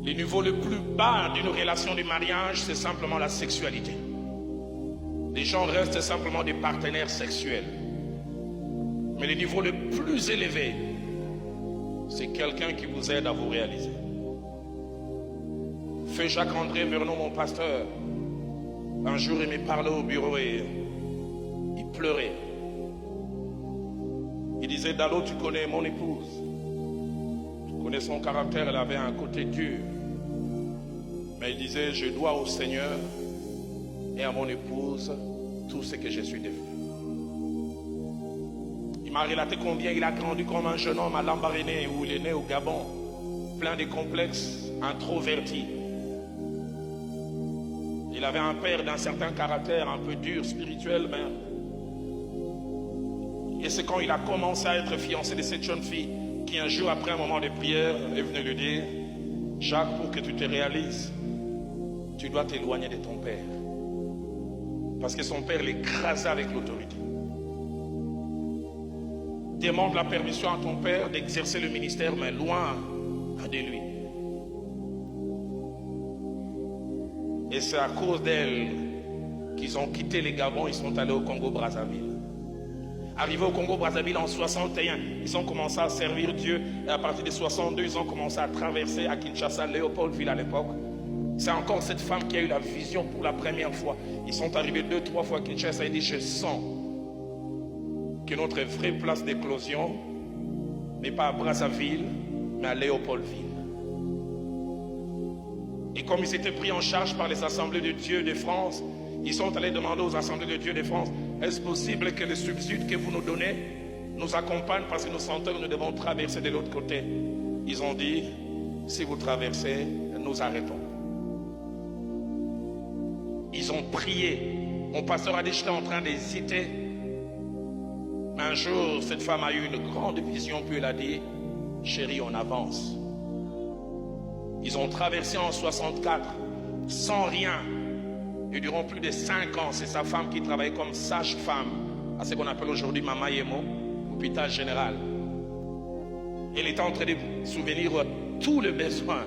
Le niveau le plus bas d'une relation de mariage, c'est simplement la sexualité. Les gens restent simplement des partenaires sexuels. Mais le niveau le plus élevé, c'est quelqu'un qui vous aide à vous réaliser. Feu Jacques-André Vernon, mon pasteur, un jour il me parlait au bureau et il pleurait. Il disait: Dalo, tu connais mon épouse. Tu connais son caractère, elle avait un côté dur. Mais il disait: je dois au Seigneur et à mon épouse tout ce que je suis devenu. Il m'a relaté combien il a grandi comme un jeune homme à Lambaréné, où il est né au Gabon, plein de complexes, introverti. Il avait un père d'un certain caractère, un peu dur, spirituel même. Et c'est quand il a commencé à être fiancé de cette jeune fille qui un jour après un moment de prière est venu lui dire: Jacques, pour que tu te réalises, tu dois t'éloigner de ton père. Parce que son père l'écrasait avec l'autorité. Demande la permission à ton père d'exercer le ministère, mais loin de lui. Et c'est à cause d'elle qu'ils ont quitté les Gabons, ils sont allés au Congo-Brazzaville. Arrivés au Congo-Brazzaville en 61, ils ont commencé à servir Dieu. Et à partir de 62, ils ont commencé à traverser à Kinshasa, Léopoldville à l'époque. C'est encore cette femme qui a eu la vision pour la première fois. Ils sont arrivés 2-3 fois à Kinshasa et dit: je sens que notre vraie place d'éclosion n'est pas à Brazzaville, mais à Léopoldville. Et comme ils étaient pris en charge par les assemblées de Dieu de France, ils sont allés demander aux assemblées de Dieu de France: est-ce possible que les subsides que vous nous donnez nous accompagnent, parce que nous sentons que nous devons traverser de l'autre côté? Ils ont dit: si vous traversez, nous arrêtons. Ils ont prié. Mon pasteur a dit: j'étais en train d'hésiter. Mais un jour, cette femme a eu une grande vision, puis elle a dit: chérie, on avance. Ils ont traversé en 64 sans rien. Et durant plus de 5 ans, c'est sa femme qui travaillait comme sage-femme à ce qu'on appelle aujourd'hui Mama Yemo, hôpital général. Elle était en train de souvenir tous les besoins